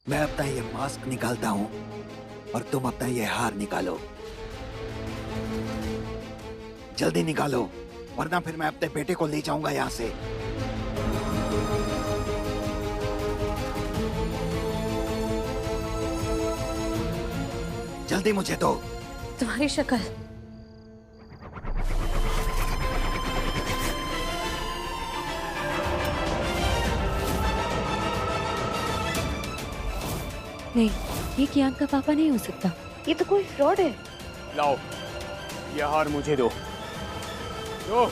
मैं अपना ये मास्क निकालता हूँ और तुम अपना ये हार निकालो। जल्दी निकालो, वरना फिर मैं अपने बेटे को ले जाऊंगा यहाँ से। जल्दी मुझे दो। तुम्हारी शक्ल नहीं, ये कियान का पापा नहीं हो सकता। ये तो कोई फ्रॉड है। लाओ, ये हार मुझे दो। दो।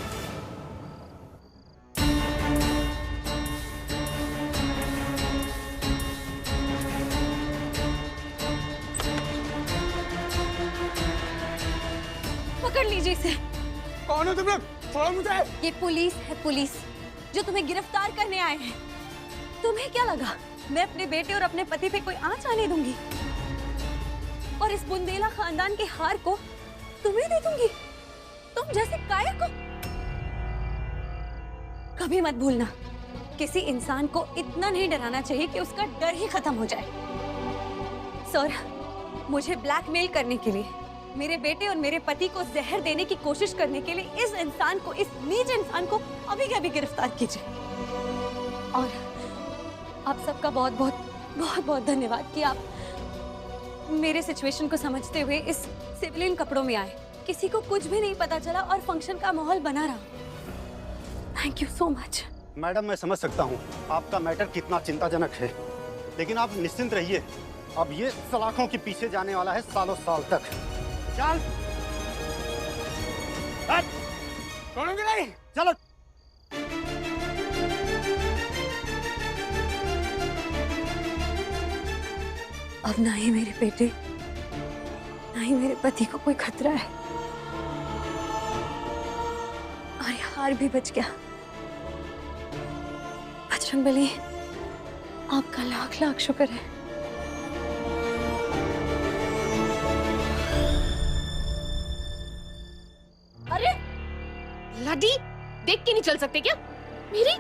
पकड़ लीजिए इसे। कौन हो तुम लोग? छोड़ो मुझे। ये पुलिस है, पुलिस जो तुम्हें गिरफ्तार करने आए हैं। तुम्हें क्या लगा मैं अपने बेटे और अपने पति पे कोई आंच आने दूंगी? और इस बुंदेला खानदान के हार को तुम्हें दे दूंगी? तुम जैसे कायर को कभी मत भूलना, किसी इंसान को इतना नहीं डराना चाहिए कि उसका डर ही खत्म हो जाए। सर, मुझे ब्लैकमेल करने के लिए, मेरे बेटे और मेरे पति को जहर देने की कोशिश करने के लिए इस इंसान को, इस नीच इंसान को अभी के अभी गिरफ्तार कीजिए। और आप सबका बहुत बहुत बहुत बहुत धन्यवाद कि आप मेरे सिचुएशन को समझते हुए इस सिविलियन कपड़ों में आए। किसी को कुछ भी नहीं पता चला और फंक्शन का माहौल बना रहा। Thank you so much. Madam, मैं समझ सकता हूँ आपका मैटर कितना चिंताजनक है, लेकिन आप निश्चिंत रहिए, अब ये सलाखों के पीछे जाने वाला है सालों साल तक। चल, छोड़ोगे नहीं? चलो। अब ना ही मेरे बेटे, ना ही मेरे पति को कोई खतरा है और ये हार भी बच गया। बजरंगबली, आपका लाख लाख शुक्र है। अरे लड़ी, देख के नहीं चल सकते क्या? मेरी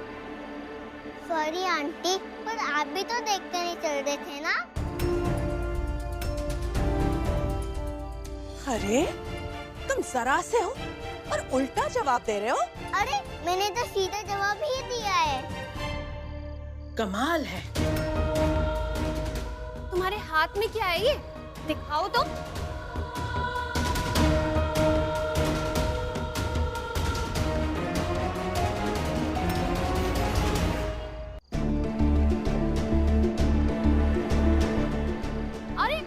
सॉरी आंटी, पर आप भी तो देखते नहीं चल रहे थे ना। अरे तुम जरा से हो और उल्टा जवाब दे रहे हो। अरे मैंने तो सीधा जवाब ही दिया है। कमाल है। तुम्हारे हाथ में क्या है ये? दिखाओ तो। अरे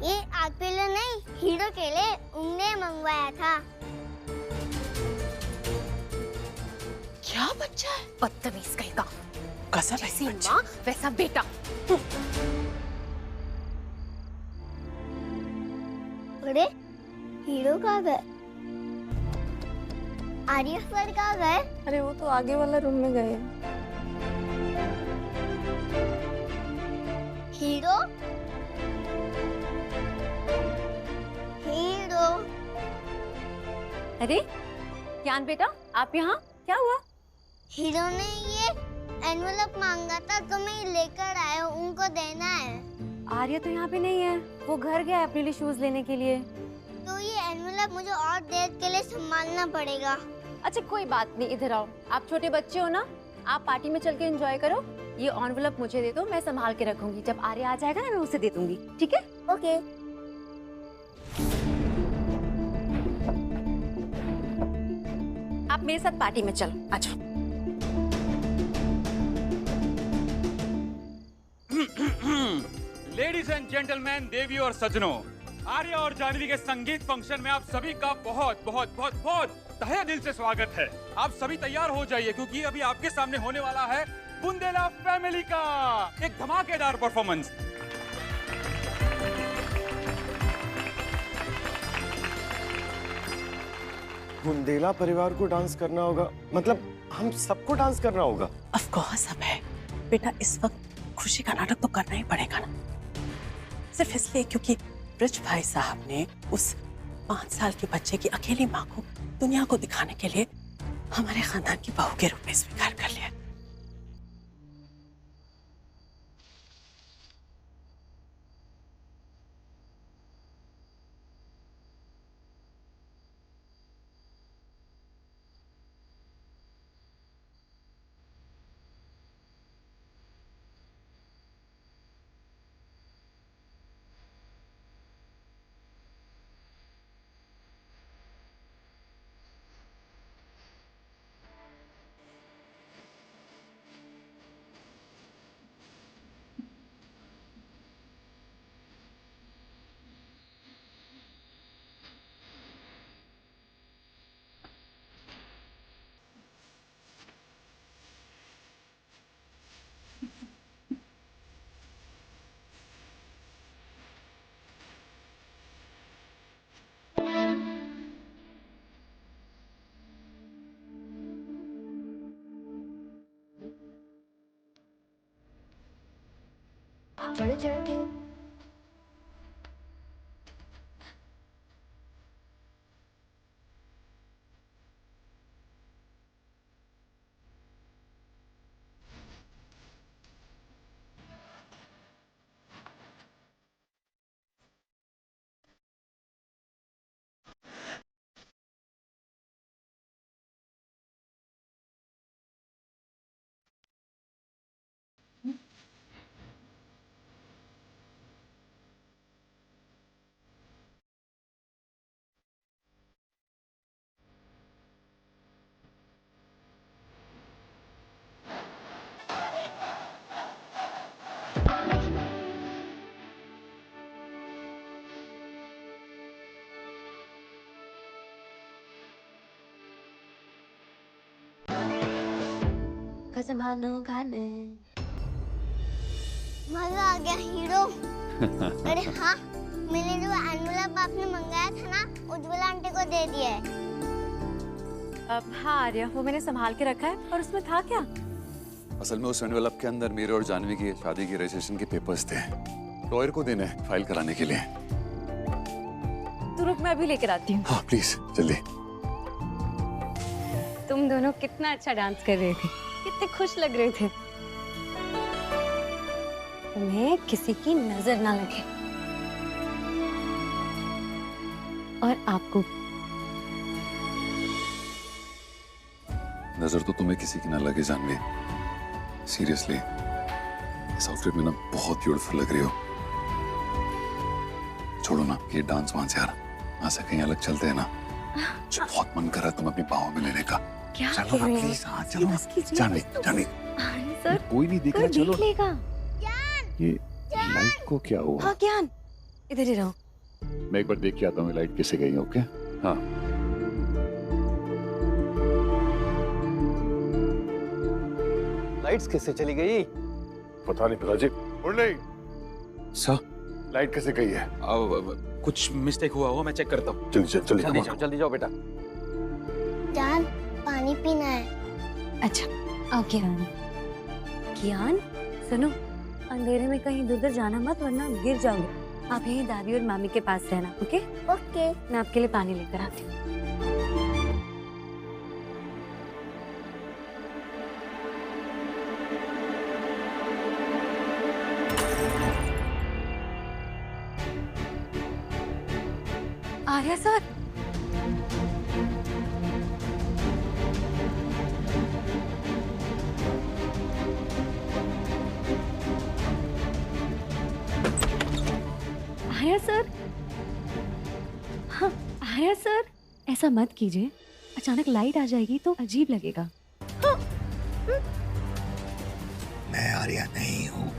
ये आपके लिए नहीं, हीरो के लिए उनने मंगवाया था। क्या बच्चा है? बदतमीज कहीं का। कसम है जैसी बच्चा। माँ वैसा बेटा। अरे हीरो कहाँ गए? आर्य सर कहाँ गए? अरे वो तो आगे वाला रूम में गए। Hero, hero. अरे कियान बेटा, आप यहाँ? क्या हुआ? हीरो ने ये एनवेलप मांगा था तो मैं लेकर आया हूँ, उनको देना है। आर्य तो यहाँ पे नहीं है, वो घर गया अपने लिए शूज लेने के लिए। तो ये एनवेलप मुझे और देर के लिए संभालना पड़ेगा। अच्छा कोई बात नहीं, इधर आओ। आप छोटे बच्चे हो ना, आप पार्टी में चल के एंजॉय करो। ये एनवेलप मुझे दे दो, मैं संभाल के रखूंगी। जब आर्य आ जाएगा ना, मैं उसे दे दूंगी, ठीक है? ओके। आप मेरे साथ पार्टी में चलो, आ जाओ। लेडीज एंड जेंटलमैन, देवी और सज्जनों, आर्य और जानवी के संगीत फंक्शन में आप सभी का बहुत बहुत बहुत बहुत तहे दिल से स्वागत है। आप सभी तैयार हो जाइए, क्योंकि अभी आपके सामने होने वाला है बुंदेला फैमिली का एक धमाकेदार परफॉर्मेंस। बुंदेला परिवार को डांस करना होगा, मतलब हम सबको डांस करना होगा। ऑफ कोर्स अब है बेटा, इस वक्त खुशी का नाटक तो करना ही पड़ेगा ना, सिर्फ इसलिए क्योंकि ब्रिज भाई साहब ने उस 5 साल के बच्चे की अकेली माँ को दुनिया को दिखाने के लिए हमारे खानदान की बहू के रूप में स्वीकार कर लिया। मजा आ गया हीरो। अरे हाँ, मैंने जो एनवलप आपने मंगाया था ना, उज्ज्वला आंटी को दे दिया है। अब हाँ आर्या, वो मैंने संभाल के रखा है। और उसमें था क्या? असल में उस एनवेलप के अंदर मेरे और जानवी की शादी के रजिस्ट्रेशन के पेपर्स थे, लॉयर को देने फाइल कराने के लिए। तू रुक, मैं अभी लेकर आती हूँ। हाँ प्लीज जल्दी। तुम दोनों कितना अच्छा डांस कर रहे थे, कितने खुश लग रहे थे। तुम्हें किसी की नजर ना लगे। और आपको नजर तो तुम्हें किसी की ना लगे जानवी। सीरियसली इस आउटफिट में ना बहुत ब्यूटीफुल लग रही हो। छोड़ो ना ये डांस वांस यार, वहां से कहीं अलग चलते हैं ना। जो बहुत मन कर रहा है तुम अपनी बाहों में लेने का। क्या चलो ना प्लीज। हाँ चलो जानवी जानवी। सर कोई नहीं दिख रहा, चलो। देख लेगा। ये लाइट को क्या हुआ? हाँ ज्ञान, इधर ही रहो। मैं एक बार देख के आता हूँ लाइट कैसे गई है। ओके हाँ। लाइट्स कैसे चली गई? पता नहीं पिताजी। मुरली सर लाइट कैसे गई है? कुछ मिस्टेक हुआ होगा, मैं चेक करता हूँ। जल्दी जाओ बेटा। जान, पानी पीना है। अच्छा ओके रानी। ज्ञान सुनो, अंधेरे में कहीं इधर जाना मत, वरना गिर जाओगे। आप यहीं दादी और मामी के पास रहना। Okay okay. मैं आपके लिए पानी लेकर आती हूँ। Arya sir, Arya sir. हाँ आर्या सर, ऐसा मत कीजिए, अचानक लाइट आ जाएगी तो अजीब लगेगा। मैं आर्या नहीं हूँ।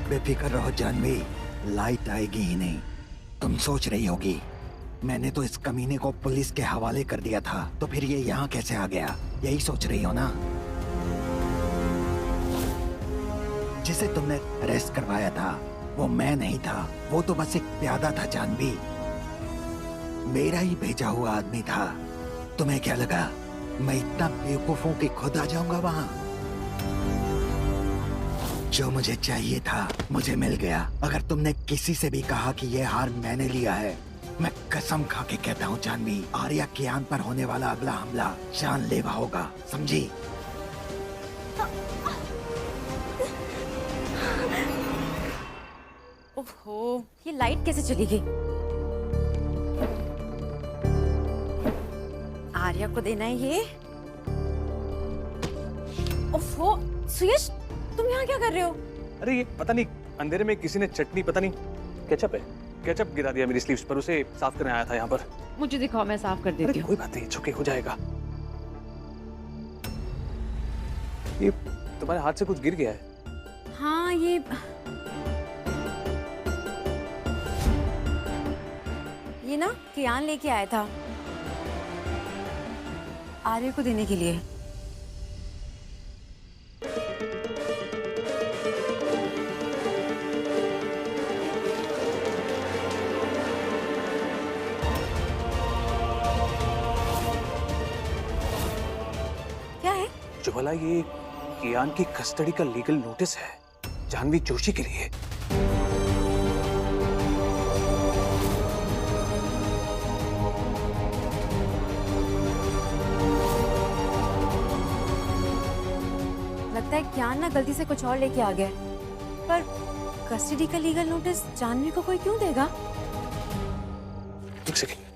बेफिक्र रहो जानवी, लाइट आएगी ही नहीं। तुम सोच रही होगी मैंने तो इस कमीने को पुलिस के हवाले कर दिया था, तो फिर ये यहाँ कैसे आ गया, यही सोच रही हो ना? जिसे तुमने अरेस्ट करवाया था वो मैं नहीं था, वो तो बस एक प्यादा था जानवी। मेरा ही भेजा हुआ आदमी था। तुम्हें क्या लगा मैं इतना बेवकूफ हूं कि खुद आ जाऊंगा वहां? जो मुझे चाहिए था मुझे मिल गया। अगर तुमने किसी से भी कहा कि ये हार मैंने लिया है, मैं कसम खा के कहता हूँ जानवी, आर्या कियान पर होने वाला अगला हमला जानलेवा होगा, समझी? ओहो, ये लाइट कैसे चली गई? आर्या को देना है ये। ओहो, सुयश तुम यहाँ क्या कर रहे हो? अरे ये पता नहीं अंधेरे में किसी ने चटनी, पता नहीं केचप है, केचप गिरा दिया मेरी स्लीव्स पर, उसे साफ करने आया था यहाँ पर। मुझे दिखाओ, मैं साफ कर देती हूँ। कोई बात नहीं, छुके हो जाएगा। ये तुम्हारे हाथ से कुछ गिर गया है। हाँ ये ना कियान लेके आया था आर्या को देने के लिए। क्या है? ज्वाला, ये कियान की कस्टडी का लीगल नोटिस है जानवी जोशी के लिए। लगता है कियान ना गलती से कुछ और लेके आ गया, पर कस्टडी का लीगल नोटिस जानवी को कोई क्यों देगा? एक सेकेंड।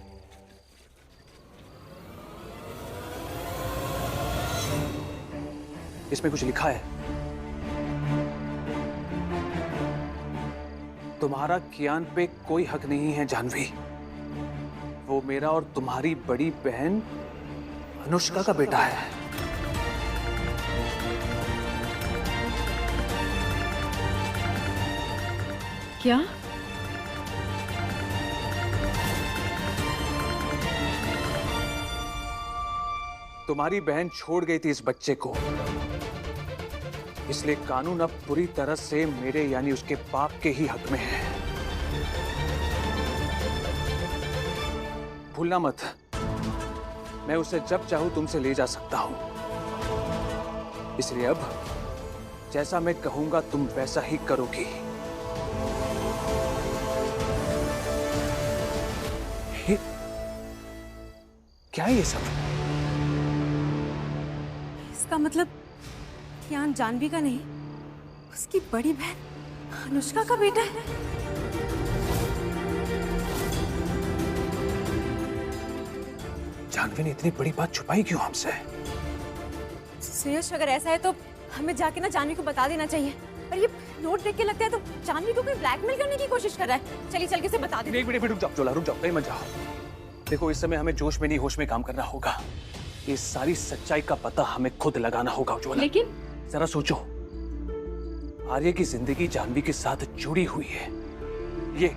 इसमें कुछ लिखा है, तुम्हारा कियान पे कोई हक नहीं है जानवी, वो मेरा और तुम्हारी बड़ी बहन अनुष्का का बेटा है। क्या? तुम्हारी बहन छोड़ गई थी इस बच्चे को, इसलिए कानून अब पूरी तरह से मेरे यानी उसके बाप के ही हक में है। भूलना मत, मैं उसे जब चाहूं तुमसे ले जा सकता हूं, इसलिए अब जैसा मैं कहूंगा तुम वैसा ही करोगी। क्या है ये सब? इसका मतलब कियान जानवी का नहीं, उसकी बड़ी बहन अनुष्का का बेटा है। जानवी ने इतनी बड़ी बात छुपाई क्यों हमसे? सुयश, अगर ऐसा है तो हमें जाके ना जानवी को बता देना चाहिए। पर ये नोट देख के लगता है तो जानवी को कोई ब्लैकमेल करने की कोशिश कर रहा है। चलिए चल के उसे बता दे। एक मिनट रुक जाओ जोला, रुक जाओ, कहीं मत जाओ। देखो, इस समय हमें जोश में नहीं होश में काम करना होगा। इस सारी सच्चाई का पता हमें खुद लगाना होगा उज्ज्वला। लेकिन जरा सोचो, आर्य की जिंदगी जानवी के साथ जुड़ी हुई है। ये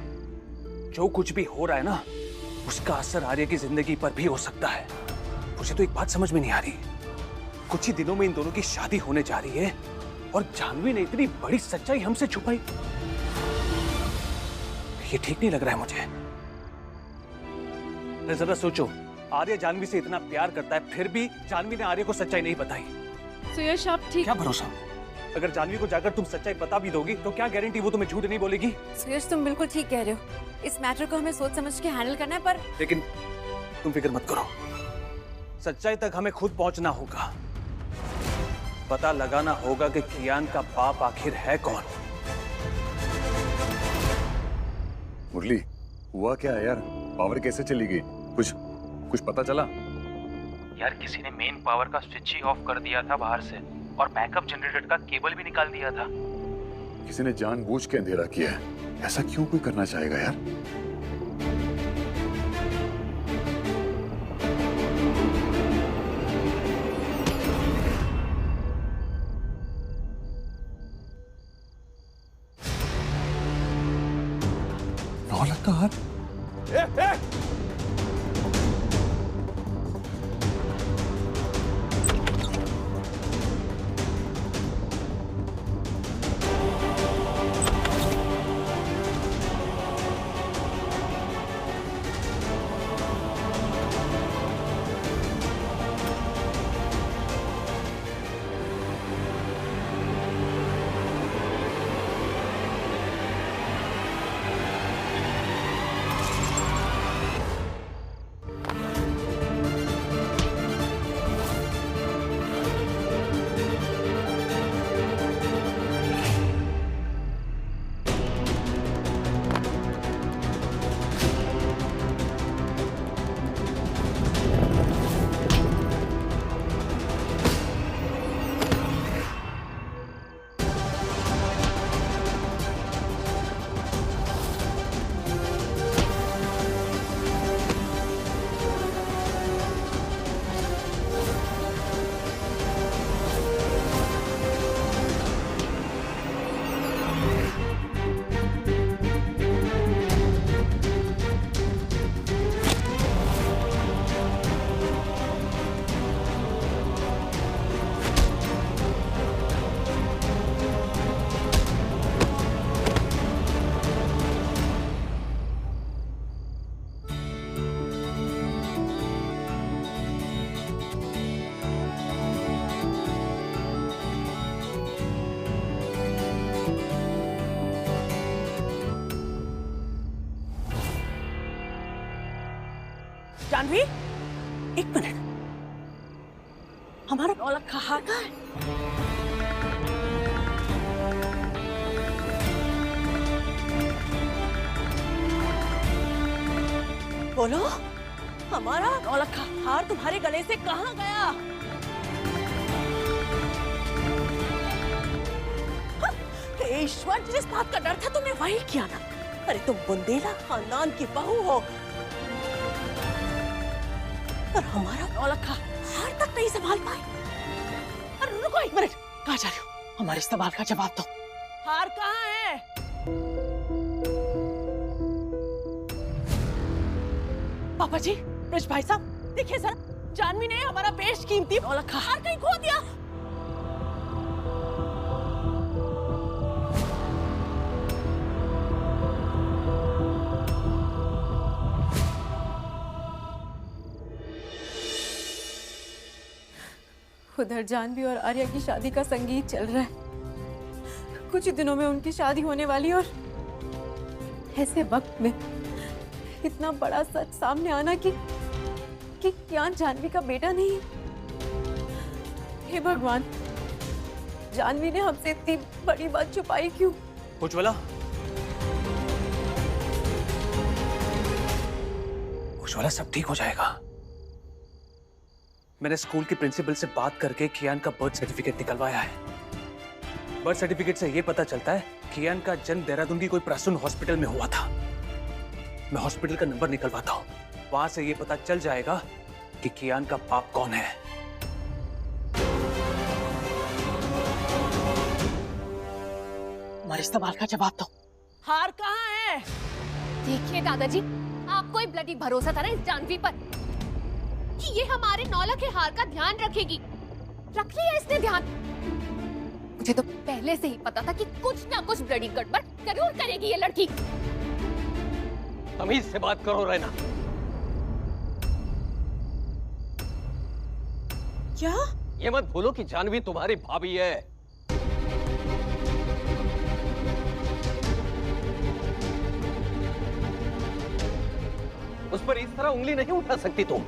जो कुछ भी हो रहा है ना, उसका असर आर्य की जिंदगी पर भी हो सकता है। मुझे तो एक बात समझ में नहीं आ रही, कुछ ही दिनों में इन दोनों की शादी होने जा रही है और जानवी ने इतनी बड़ी सच्चाई हमसे छुपाई। ये ठीक नहीं लग रहा है मुझे। जरा सोचो, आर्य जानवी से इतना प्यार करता है, फिर भी जानवी ने आर्य को सच्चाई नहीं बताई। सुयश, आप ठीक? क्या भरोसा? अगर जानवी को जाकर तुम सच्चाई बता भी दोगी तो क्या गारंटी वो तुम्हें झूठ नहीं बोलेगी? सुयश, तुम बिल्कुल ठीक कह रहे हो। इस मैटर को हमें सोच समझ के हैंडल करना है, पर लेकिन तुम फिक्र मत करो, सच्चाई तक हमें खुद पहुंचना होगा। पता लगाना होगा कि कियान का बाप आखिर है कौन। मुरली, हुआ क्या है यार? पावर कैसे चली गई? कुछ पता चला? यार, किसी ने मेन पावर का स्विच ही ऑफ कर दिया था बाहर से, और बैकअप जनरेटर का केबल भी निकाल दिया था। किसी ने जानबूझ के अंधेरा किया है। ऐसा क्यों कोई करना चाहेगा यार? नौलतार, जानवी, एक मिनट, हमारा नौलख का हार कहाँ है? बोलो, हमारा नौलख का हार तुम्हारे गले से कहाँ गया? हाँ, ईश्वर, जिस बात का डर था तुमने वही किया ना। अरे तुम बुंदेला खानदान की बहू हो और हमारा नौलख का हार तक नहीं संभाल पाए। अरे रुको एक मिनट, कहाँ जा रहे हो? हमारे सवाल का जवाब दो। हार कहाँ है? पापा जी, ब्रिज भाई साहब, देखिए सर, जानवी ने हमारा बेशकीमती नौलख का हार कहीं खो दिया। उधर जानवी और आर्या की शादी का संगीत चल रहा है। कुछ ही दिनों में उनकी शादी होने वाली, और ऐसे वक्त में इतना बड़ा सच सामने आना कि कियान जानवी का बेटा नहीं है। हे भगवान, जानवी ने हमसे इतनी बड़ी बात छुपाई क्यों? उज्ज्वला, उज्ज्वला, सब ठीक हो जाएगा। मैंने स्कूल की प्रिंसिपल से बात करके कियान का बर्थ सर्टिफिकेट निकलवाया है। बर्थ सर्टिफिकेट से यह पता चलता है कियान का जन्म देहरादून की कोई प्रसून हॉस्पिटल में हुआ था। मैं हॉस्पिटल का नंबर निकलवाता हूँ, वहां से यह पता चल जाएगा कि कियान का बाप कौन है। हमारे सवाल का जवाब दो। हार कहाँ है? देखिए दादाजी, आपको ही ब्लडी भरोसा था ना इस जानवी पर कि ये हमारे नौलख के हार का ध्यान रखेगी। रख लिया इसने ध्यान। मुझे तो पहले से ही पता था कि कुछ ना कुछ ब्लडी गड़बड़ जरूर करेगी ये लड़की। तमीज से बात करो रैना। क्या? ये मत भूलो कि जानवी तुम्हारी भाभी है। उस पर इस तरह उंगली नहीं उठा सकती तुम।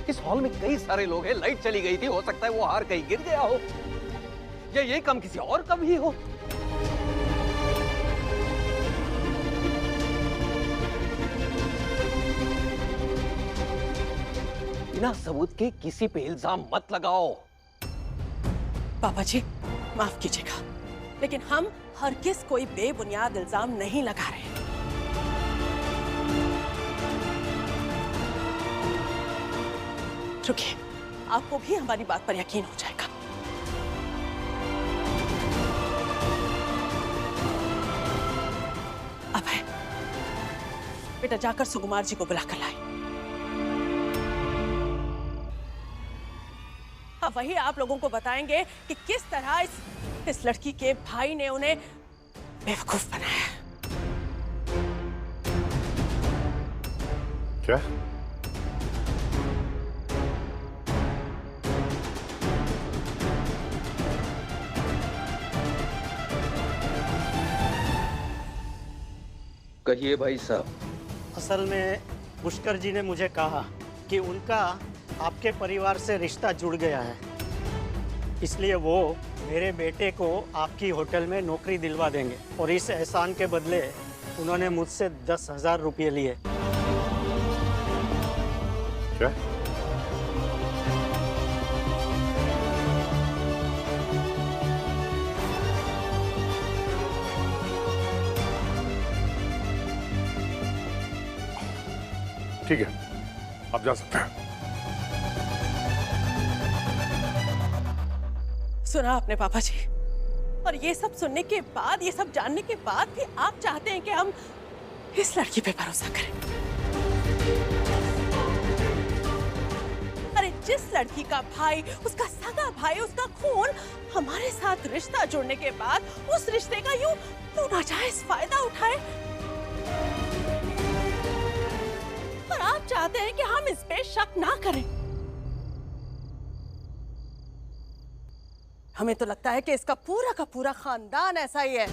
इस हॉल में कई सारे लोग हैं, लाइट चली गई थी, हो सकता है वो हार कहीं गिर गया हो या ये कम किसी और कम ही हो। बिना सबूत के किसी पे इल्जाम मत लगाओ। पापा जी, माफ कीजिएगा, लेकिन हम हरगिज़ कोई बेबुनियाद इल्जाम नहीं लगा रहे। रुकिए, आपको भी हमारी बात पर यकीन हो जाएगा। अब है, बेटा जाकर सुकुमार जी को बुलाकर लाए। अब वही आप लोगों को बताएंगे कि किस तरह इस लड़की के भाई ने उन्हें बेवकूफ बनाया। क्या? कहिए भाई साहब। असल में पुष्कर जी ने मुझे कहा कि उनका आपके परिवार से रिश्ता जुड़ गया है, इसलिए वो मेरे बेटे को आपकी होटल में नौकरी दिलवा देंगे और इस एहसान के बदले उन्होंने मुझसे 10,000 रुपये लिए। क्या? ठीक है, आप जा सकते हैं। सुना आपने पापा जी, और ये सब सुनने के बाद, ये सब जानने के बाद भी आप चाहते हैं कि हम इस लड़की पे भरोसा करें। अरे जिस लड़की का भाई, उसका सगा भाई, उसका खून हमारे साथ रिश्ता जोड़ने के बाद उस रिश्ते का यूं नाजायज फायदा उठाए, और आप चाहते हैं कि हम इस पे शक ना करें। हमें तो लगता है कि इसका पूरा का पूरा खानदान ऐसा ही है।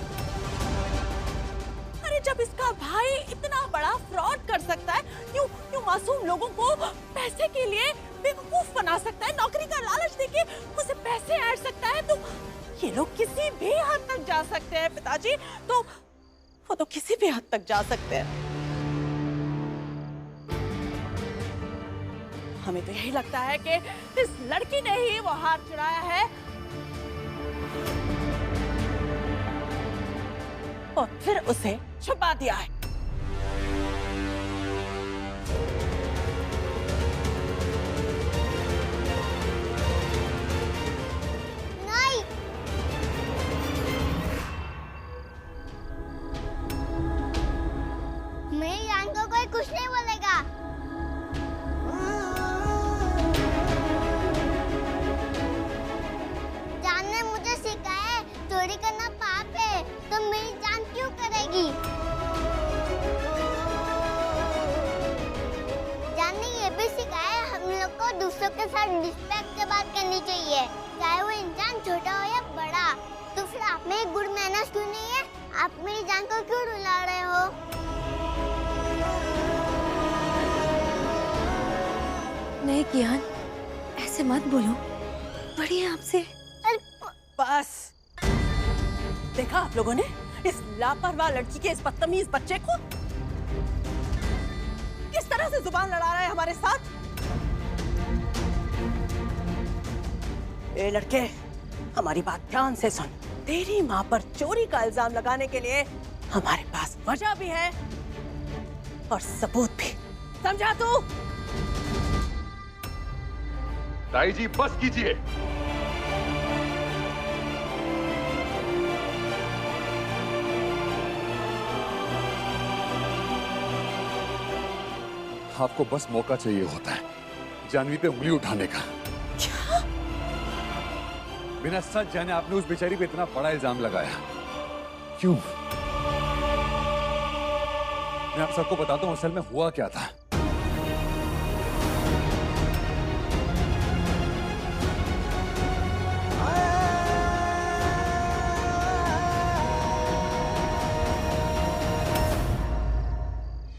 अरे अरे जब इसका भाई इतना बड़ा फ्रॉड कर सकता है, यूं मासूम लोगों को पैसे के लिए बेवकूफ बना सकता है, नौकरी का लालच देके उसे पैसे ऐड सकता है, तो ये लोग किसी भी हद तक जा सकते हैं पिताजी। तो वो तो किसी भी हद तक जा सकते हैं। हमें तो यही लगता है कि इस लड़की ने ही वो हार चुराया है और फिर उसे छुपा दिया है। नहीं, मेरी जान को कोई कुछ नहीं बोलेगा। जान ने मुझे सिखाया है चोरी करना पाप है, तो मेरी जान क्यों करेगी? जान ने ये भी सिखाया है हम लोग को दूसरों के साथ रिस्पेक्ट से बात करनी चाहिए, चाहे वो इंसान छोटा हो या बड़ा। तो फिर आप में गुड मैनर्स क्यों नहीं है? आप मेरी जान को क्यों रुला रहे हो? नहीं कियान, ऐसे मत बोलो, बड़ी है आपसे। बस देखा आप लोगों ने इस लापरवाह लड़की के इस बदतमीज बच्चे को किस तरह से जुबान लड़ा रहा है हमारे साथ। ए लड़के, हमारी बात ध्यान से सुन। तेरी माँ पर चोरी का इल्जाम लगाने के लिए हमारे पास वजह भी है और सबूत भी, समझा तू? ताई जी बस कीजिए। आपको बस मौका चाहिए होता है जानवी पे उंगली उठाने का। क्या? बिना सच जाने आपने उस बेचारी पे इतना बड़ा इल्जाम लगाया, क्यों? मैं आप सबको बताता हूं असल में हुआ क्या था।